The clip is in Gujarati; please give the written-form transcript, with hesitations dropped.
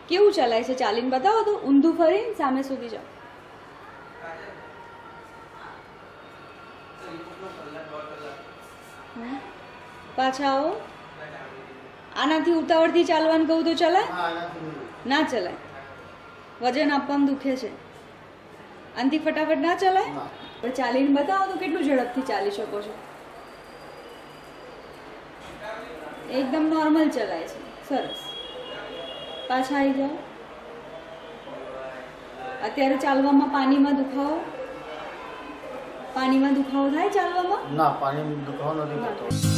કેવું ચલાય છે ચાલીને બતાવો તો ઊંધું ફરીને સામે સુધી જાઓ પાછા આવો આનાથી ઉતાવળથી ચાલવાનું કહું તો ચલાય ના ચલાય વજન આપવામાં દુખે છે આનાથી ફટાફટ ના ચલાય પણ ચાલીને બતાવો તો કેટલું ઝડપથી ચાલી શકો છો એકદમ નોર્મલ ચલાય છે સરસ પાછા આવી જાઓ અત્યારે ચાલવામાં પાણીમાં દુખાવો થાય ચાલવામાં ના પાણીમાં દુખાવો નથી થતો